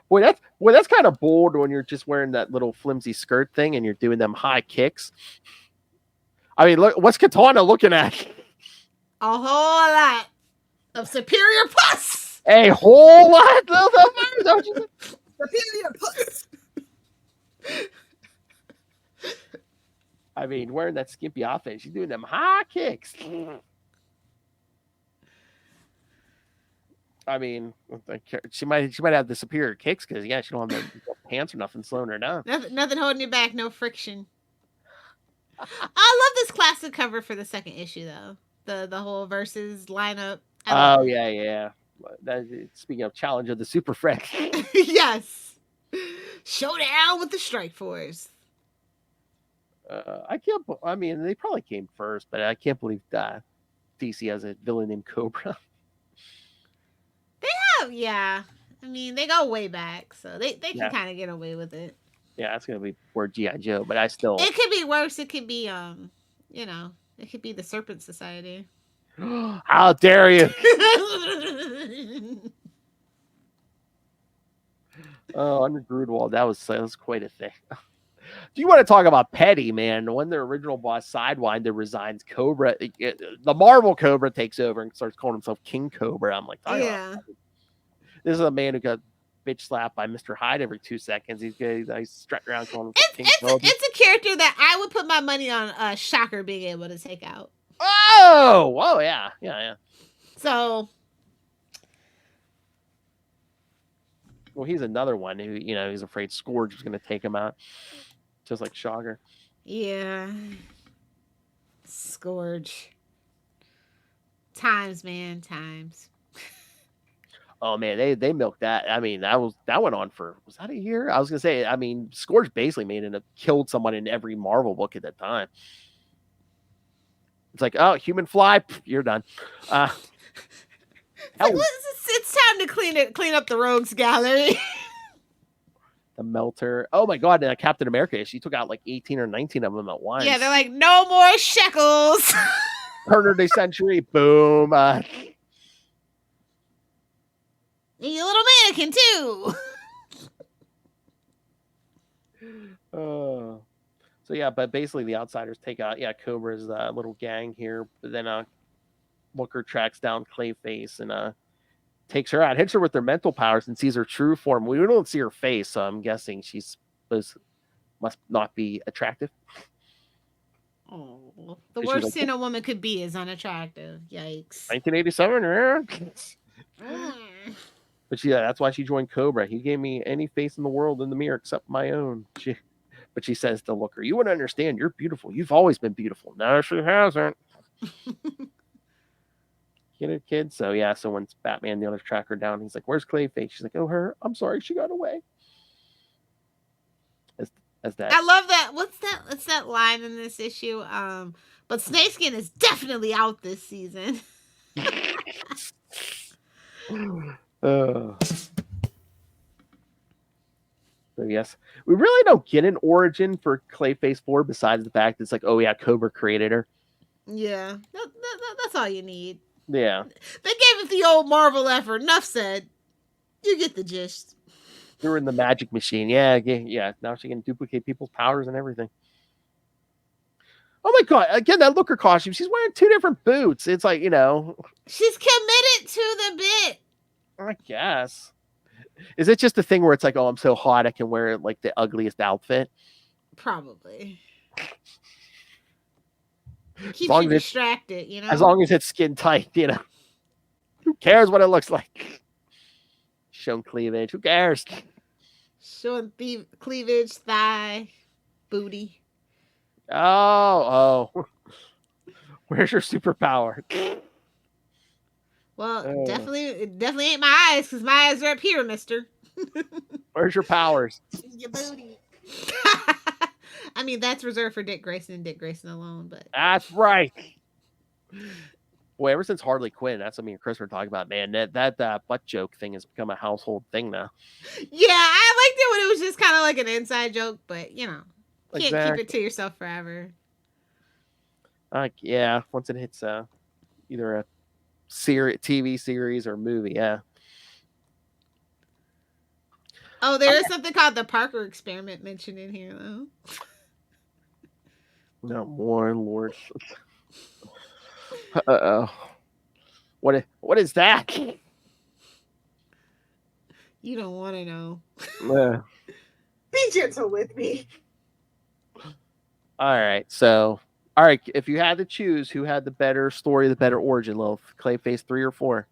Boy, that's kind of bold when you're just wearing that little flimsy skirt thing and you're doing them high kicks. I mean, look, what's Katana looking at? A whole lot of superior plus. A whole lot of Is that what you said? Superior puss. I mean, wearing that skimpy outfit, she's doing them high kicks. I mean, she might have the superior kicks because she don't have no pants or nothing slowing her down. Nothing holding you back. No friction. I love this classic cover for the second issue though. The whole versus lineup. Oh yeah. Speaking of challenge of the Super Friends. Yes. Showdown with the Strike Force. I can't. I mean, they probably came first, but I can't believe that DC has a villain named Cobra. Oh yeah. I mean, they go way back, so they can kind of get away with it. Yeah, that's gonna be before G.I. Joe, but I still. It could be worse. It could be it could be the Serpent Society. How dare you! Oh, under Grudwald, that was quite a thing. Do you want to talk about petty, man? When their original boss Sidewinder resigns, Cobra, the Marvel Cobra takes over and starts calling himself King Cobra. I'm like, yeah. This is a man who got bitch slapped by Mr. Hyde every 2 seconds. He's strutting around calling himself King Cobra. It's a character that I would put my money on Shocker being able to take out. Oh, yeah. So, well, he's another one who, he's afraid Scourge is going to take him out, just like Shocker. Yeah. Scourge. Times, man, times. Oh man, they milked that. I mean, that went on for, was that a year? I was gonna say, I mean, Scourge basically killed someone in every Marvel book at that time. It's like, oh, human fly, you're done. It's time to clean up the rogues gallery. The Melter. Oh my god, Captain America, she took out like 18 or 19 of them at once. Yeah, they're like, no more shekels. Turn of the century, boom. You little mannequin too. So yeah, but basically the Outsiders take out Cobra's little gang here, but then Looker tracks down Clayface and takes her out, hits her with their mental powers, and sees her true form. We don't see her face, so I'm guessing must not be attractive. Oh, the worst sin a woman could be is unattractive. Yikes. 1987. But that's why she joined Cobra. He gave me any face in the world in the mirror except my own. But she says to Looker, "You wouldn't understand. You're beautiful. You've always been beautiful." No, she hasn't. Get it, kid? So yeah, so when Batman and the others track her down, he's like, "Where's Clayface?" She's like, "Oh, her. I'm sorry, she got away." As that. I love that. What's that line in this issue? But Snakeskin is definitely out this season. So yes, we really don't get an origin for Clayface 4 besides the fact it's like, oh yeah, Cobra created her. Yeah, that's all you need. Yeah, they gave it the old Marvel effort. Enough said. You get the gist. They're in the magic machine. Yeah. Now she can duplicate people's powers and everything. Oh my god! Again, that Looker costume. She's wearing 2 different boots. It's like, she's committed to the bit. I guess. Is it just a thing where it's like, oh, I'm so hot I can wear like the ugliest outfit? Probably. Keeps you distracted, As long as it's skin tight, Who cares what it looks like? Showing cleavage. Who cares? Showing cleavage, thigh, booty. Oh. Where's your superpower? Well, it definitely ain't my eyes, because my eyes are up here, mister. Where's your powers? Your booty. I mean, that's reserved for Dick Grayson and Dick Grayson alone, but... That's right. Boy, ever since Harley Quinn, that's what me and Chris were talking about, man. That butt joke thing has become a household thing now. Yeah, I liked it when it was just kind of like an inside joke, but, can't keep it to yourself forever. Yeah, once it hits either a TV series or movie, yeah. Oh, there is something called the Parker experiment mentioned in here, though. No more, Lord. Uh-oh. What is that? You don't want to know. Be gentle with me. All right. So, all right. If you had to choose, who had the better story, the better origin, Lilith? Clayface 3 or 4?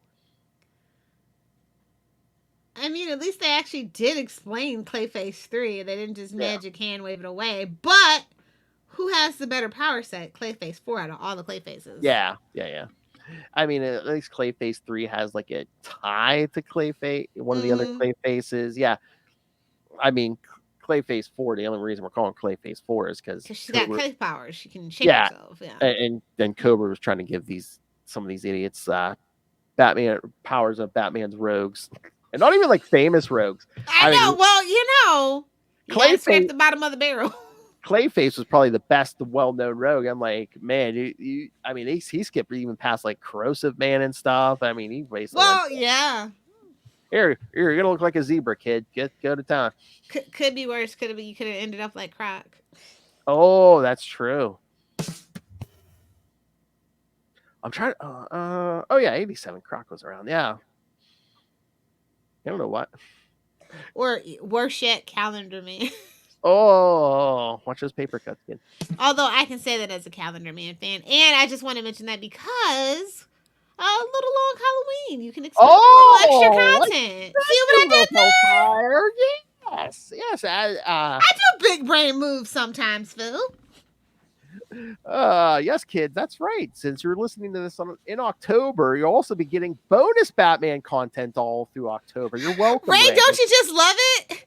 I mean, at least they actually did explain Clayface 3. They didn't just magic hand wave it away. But who has the better power set? Clayface 4 out of all the Clayfaces. Yeah. I mean, at least Clayface 3 has like a tie to Clayface, one of the other Clayfaces. Yeah. I mean, Clayface 4, the only reason we're calling Clayface 4 is because she's got clay powers. She can shape herself. Yeah. And then Cobra was trying to give some of these idiots Batman powers of Batman's rogues. And not even like famous rogues. I know. Mean, well, you gotta scrape the bottom of the barrel. Clayface was probably the best, well-known rogue. I'm like, man, I mean, he skipped even past like Corrosive Man and stuff. I mean, he basically. Well, yeah. Here, you're gonna look like a zebra, kid. Go to town. Could be worse. Could have been. You could have ended up like Croc. Oh, that's true. I'm trying. Oh yeah, 87. Croc was around. Yeah. I don't know what. Or worse yet, Calendar Man. Oh, watch those paper cuts, kid. Although I can say that as a Calendar Man fan, and I just want to mention that because a little long Halloween, you can expect extra content. See what I did there? Yes. I do big brain moves sometimes, Phil. Yes, kids, that's right. Since you're listening to this in October, you'll also be getting bonus Batman content all through October. You're welcome. Ray, don't you just love it?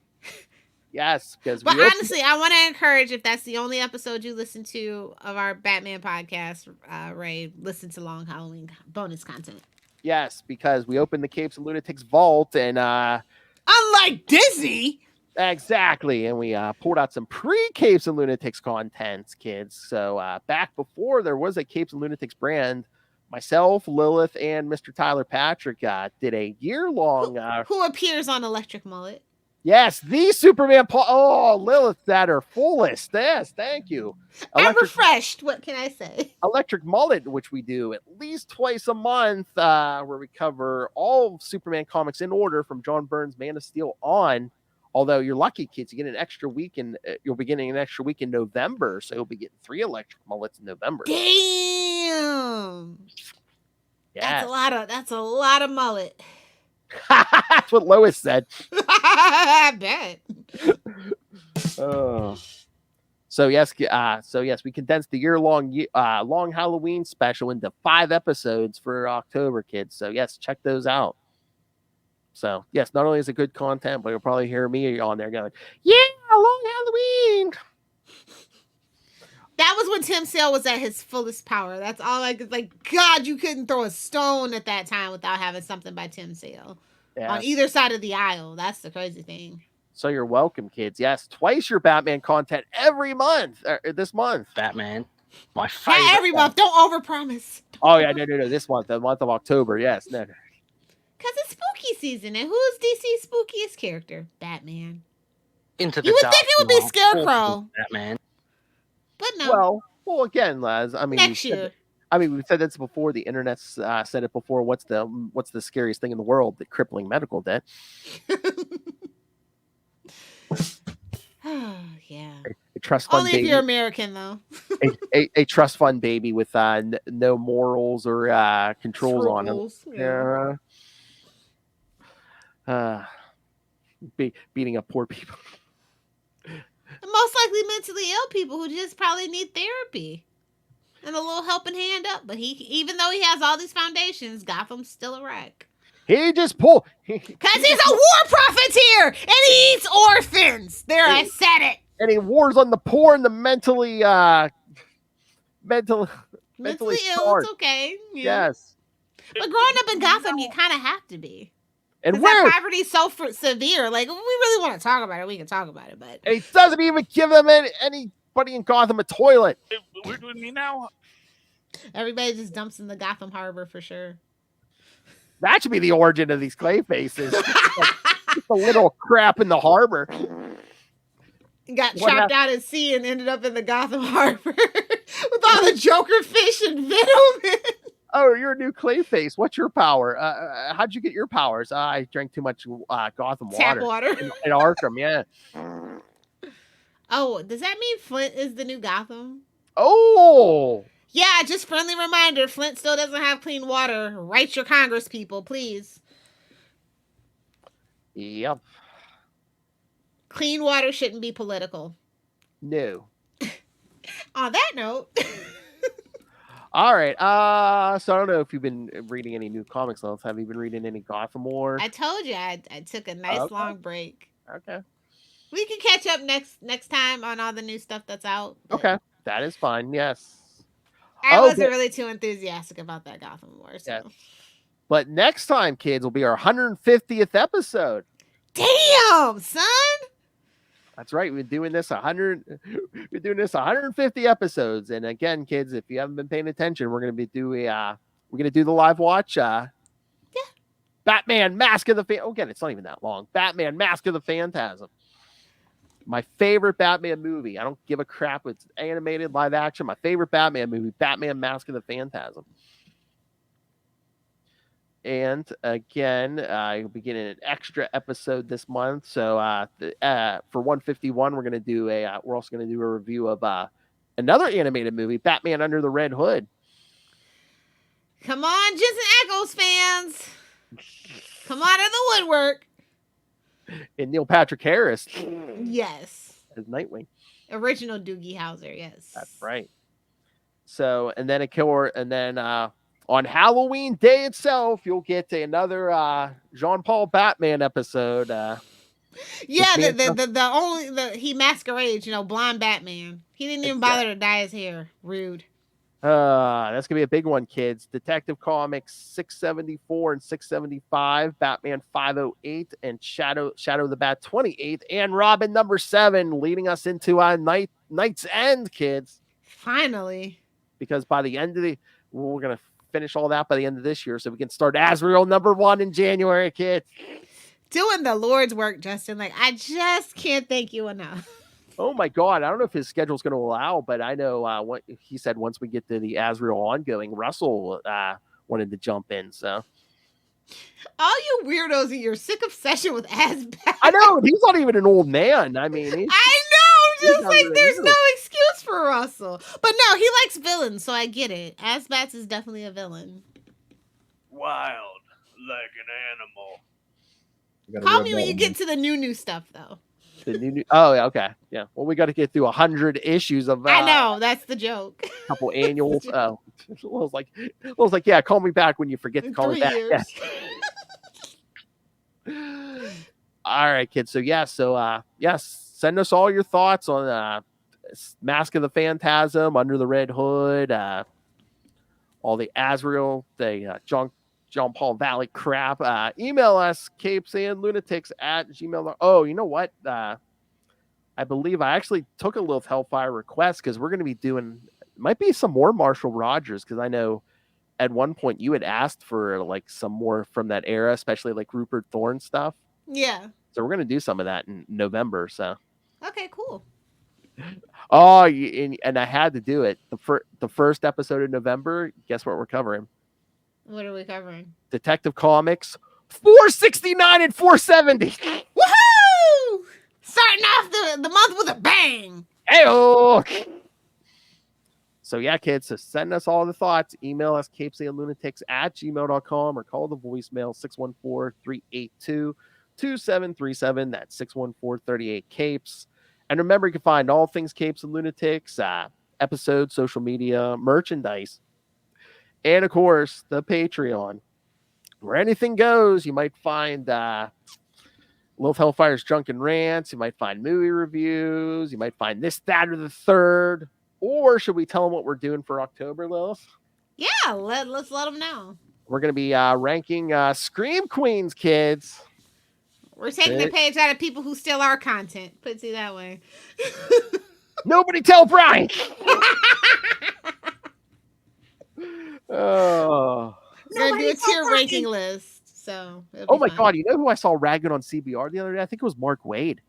Yes, because. But honestly, I want to encourage, if that's the only episode you listen to of our Batman podcast, Ray, listen to Long Halloween bonus content. Yes, because we opened the Capes and Lunatics vault, and unlike Disney. Exactly, and we pulled out some pre-Capes and Lunatics contents, kids. So back before there was a Capes and Lunatics brand, myself, Lilith, and Mr. Tyler Patrick did a year-long... who appears on Electric Mullet. Yes, the Superman... Lilith at her fullest. Yes, thank you. I'm refreshed. What can I say? Electric Mullet, which we do at least twice a month, where we cover all Superman comics in order from John Byrne's Man of Steel on. Although you're lucky, kids, you get an extra week, and you'll be getting an extra week in November, so you'll be getting 3 Electric Mullets in November. Damn. Yeah, that's a lot of mullet. That's what Lois said. I bet. So yes, we condensed the year-long long Halloween special into 5 episodes for October, kids. So yes, check those out. So, yes, not only is it good content, but you'll probably hear me on there going, yeah, long Halloween. That was when Tim Sale was at his fullest power. That's all I could, God, you couldn't throw a stone at that time without having something by Tim Sale. Yeah. On either side of the aisle. That's the crazy thing. So you're welcome, kids. Yes, twice your Batman content every month, this month. Batman. My favorite. Not every month. Don't overpromise. Oh, yeah, no. This month, the month of October. Yes, no. Because it's spooky season, and who's DC's spookiest character? Batman. Into the you would think it would be Scarecrow. Batman. But no. Well, again, Laz. I mean, next year. We've said this before. The internet's said it before. What's the scariest thing in the world? The crippling medical debt. Oh yeah. A trust fund. Only baby. If you're American, though. a trust fund baby with no morals or controls on him. Yeah. Beating up poor people. Most likely mentally ill people who just probably need therapy and a little helping hand up. But even though he has all these foundations, Gotham's still a wreck. He just pulled. Because he's a war profiteer and he eats orphans. There, I said it. And he wars on the poor and the mentally ill. It's okay. Yeah. Yes. But growing up in Gotham, you kind of have to be. And that poverty's so severe. Like, if we really want to talk about it, we can talk about it. But and he doesn't even give them anybody in Gotham a toilet. We're doing me now. Everybody just dumps in the Gotham Harbor for sure. That should be the origin of these Clayfaces. Just a little crap in the harbor. Got chopped out at sea and ended up in the Gotham Harbor with all the Joker fish and Venom. Oh, you're a new Clayface. What's your power? How'd you get your powers? I drank too much Gotham Tap water. water. In Arkham, yeah. Oh, does that mean Flint is the new Gotham? Oh, Yeah, just friendly reminder. Flint still doesn't have clean water. Write your Congress people, please. yep. Clean water shouldn't be political. No. On that note. All right. So I don't know if you've been reading any new comics. Lilith. Have you been reading any Gotham War? I told you I took a nice long break. Okay. We can catch up next time on all the new stuff that's out. Okay. That is fine. Yes. I wasn't really too enthusiastic about that Gotham War. So. Yeah. But next time, kids, will be our 150th episode. Damn, son. That's right. We're doing this 150 episodes. And again, kids, if you haven't been paying attention, we're going to do the live watch. Batman Mask of the again, it's not even that long. Batman Mask of the Phantasm. My favorite Batman movie. I don't give a crap. It's animated, live action. My favorite Batman movie, Batman Mask of the Phantasm. And again, I'll be getting an extra episode this month. So for 151, we're going to do we're also going to do a review of another animated movie, Batman Under the Red Hood. Come on, Jensen Ackles fans. Come out of the woodwork. And Neil Patrick Harris. Yes. As Nightwing. Original Doogie Howser, yes. That's right. So, and then on Halloween Day itself, you'll get another Jean-Paul Batman episode. He masquerades, blonde Batman. He didn't even bother to dye his hair. Rude. That's gonna be a big one, kids. Detective Comics 674 and 675, Batman 508, and Shadow the Bat 28, and Robin number 7, leading us into Night's End, kids. Finally. Because by the end of we're gonna finish all that by the end of this year, so we can start Azrael number 1 in January, kids. Doing the Lord's work, Justin. I just can't thank you enough. Oh my God. I don't know if his schedule's going to allow, but I know what he said once we get to the Azrael ongoing, Russell wanted to jump in. So all you weirdos in your sick obsession with Asbat. I know he's not even an old man. I mean, I know, just like there's no excuse for Russell. But no, he likes villains, so I get it. Asbats is definitely a villain. Wild like an animal. Call me when you get to the new stuff, though. Oh, yeah, okay. Yeah. Well, we got to get through 100 issues of I know, that's the joke. A couple annuals. Oh, I was like, yeah, call me back when you forget to call me back. Yeah. All right, kids. So yes, send us all your thoughts on Mask of the Phantasm, Under the Red Hood, all the Azrael, the John Paul Valley crap. Email us, CapesandLunatics@gmail.com. Oh, you know what? I believe I actually took a Lilith Hellfire request because we're going to be doing, might be some more Marshall Rogers, because I know at one point you had asked for some more from that era, especially Rupert Thorne stuff. Yeah. So we're going to do some of that in November. So. Okay, cool. Oh, and I had to do it. The first episode of November, guess what we're covering? What are we covering? Detective Comics 469 and 470. Woohoo! Starting off the month with a bang. Hey-oh! So yeah, kids, so send us all the thoughts. Email us CapesandLunatics@gmail.com or call the voicemail 614-382-2737. That's 614-38-CAPES. And remember, you can find all things Capes and Lunatics, episodes, social media, merchandise, and of course, the Patreon, where anything goes. You might find Lilith Hellfire's Drunken Rants. You might find movie reviews. You might find this, that, or the third. Or should we tell them what we're doing for October, Lilith? Yeah, let's let them know. We're going to be ranking Scream Queens, kids. We're taking a page out of people who steal our content. Put it that way. Nobody tell Brian. Oh. We're going to do a tier ranking list. So. Oh my God. You know who I saw ragging on CBR the other day? I think it was Mark Wade.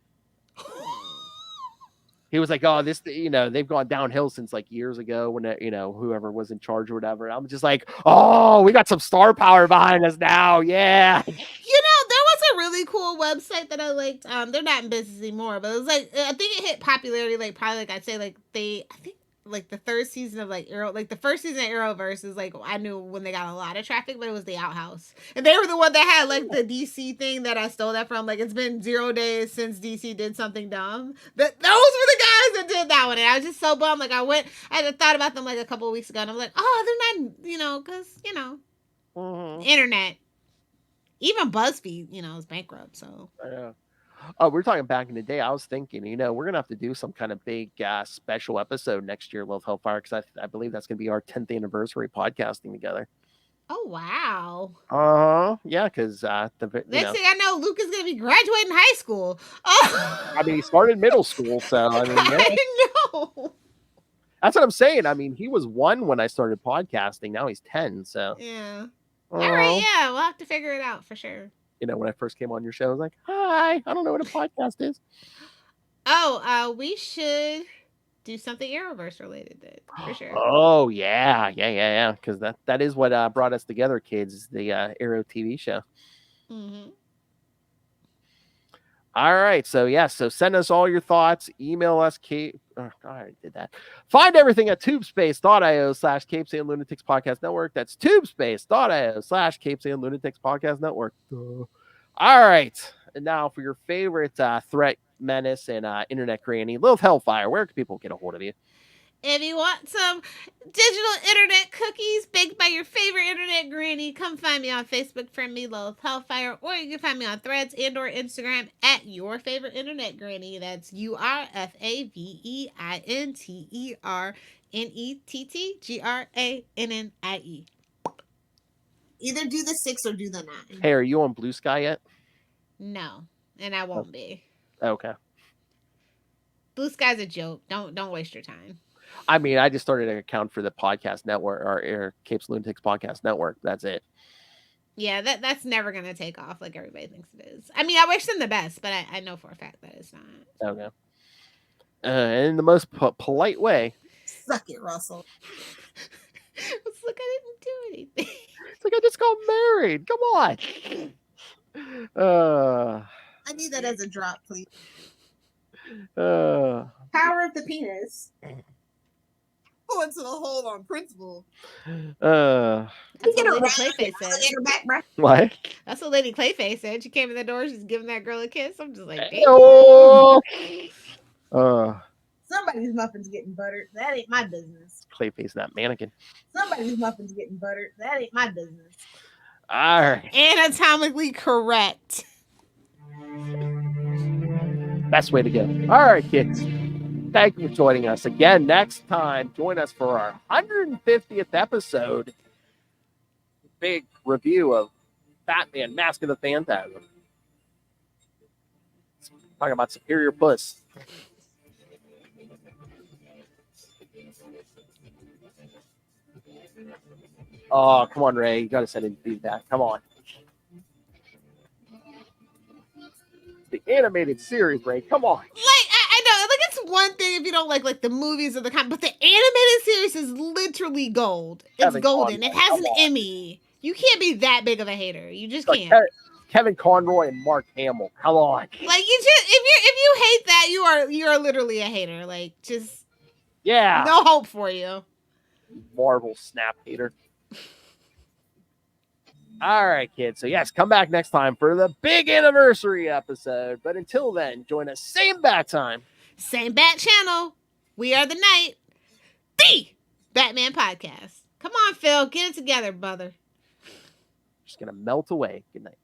He was like, "Oh, this, they've gone downhill since like years ago when whoever was in charge or whatever." I'm just like, "Oh, we got some star power behind us now, yeah." There was a really cool website that I liked. They're not in business anymore, but it was like I think it hit popularity like probably like I'd say like I think like the third season of like Arrow, like the first season of Arrowverse is like I knew when they got a lot of traffic, but it was the Outhouse, and they were the one that had like the DC thing that I stole that from. Like it's been 0 days since DC did something dumb. Those were the guys that did that one, and I was just so bummed. Like I had thought about them like a couple of weeks ago, and I'm like, oh, they're not, because internet. Even BuzzFeed, is bankrupt. So Yeah. Oh, we're talking back in the day. I was thinking, we're gonna have to do some kind of big special episode next year, Love Hellfire, because I believe that's gonna be our 10th anniversary podcasting together. oh wow. Yeah, because Next thing I know, Luke is gonna be graduating high school. Oh, I mean, he started middle school, so I mean, yeah. I know. That's what I'm saying. I mean, he was 1 when I started podcasting. Now he's 10. So Yeah. All right. Yeah, we'll have to figure it out for sure. When I first came on your show, I was like, "Hi, I don't know what a podcast is." Oh, we should do something Arrowverse related then, for sure. Oh yeah. Because that is what brought us together, kids. Is the Arrow TV show. Mm-hmm. All right. So send us all your thoughts. Email us, Kate. Oh, I already did that. Find everything at tubespace.io/CapesandLunatics Podcast Network. That's tubespace.io/CapesandLunatics Podcast Network. All right. And now for your favorite threat, menace, and internet granny, Lilith Hellfire. Where can people get a hold of you? If you want some digital internet cookies baked by your favorite internet granny, come find me on Facebook, friend me, Lilith Hellfire, or you can find me on Threads and or Instagram at your favorite internet granny. That's URFAVEINTERNETTGRANNIE. Either do the 6 or do the 9. Hey, are you on Blue Sky yet? No, and I won't be. Okay. Blue Sky's a joke. Don't waste your time. I mean, I just started an account for the podcast network or Capes Lunatics Podcast Network. That's it. Yeah, that's never gonna take off like everybody thinks it is. I mean, I wish them the best, but I know for a fact that it's not. Okay. In the most polite way. Suck it, Russell. It's like I didn't do anything. It's like I just got married. Come on. I need that as a drop, please. Power of the penis. Go into the hole on principle. That's what Lady Clayface said. What? That's what Lady Clayface said. She came in the door, she's giving that girl a kiss. I'm just like, damn. Oh. Somebody's muffin's getting buttered. That ain't my business. Clayface, that mannequin. Somebody's muffin's getting buttered. That ain't my business. All right. Anatomically correct. Best way to go. All right, kids. Thank you for joining us again. Next time, join us for our 150th episode. Big review of Batman, Mask of the Phantasm. Talking about Superior Puss. Oh, come on, Ray. You got to send in feedback. Come on. The animated series, Ray. Come on. I know. Like, it's one thing if you don't like the movies or the kind, but the animated series is literally gold. It's Kevin golden. Conroy, It has come an on. Emmy. You can't be that big of a hater. You just Like can't. Kevin Conroy and Mark Hamill. Come on. Like, you just if you hate that, you are literally a hater. Like, just Yeah. no hope for you. Marvel snap hater. All right, kids. So, yes, come back next time for the big anniversary episode. But until then, join us same bat time. Same bat channel. We are the night. The Batman Podcast. Come on, Phil. Get it together, brother. Just going to melt away. Good night.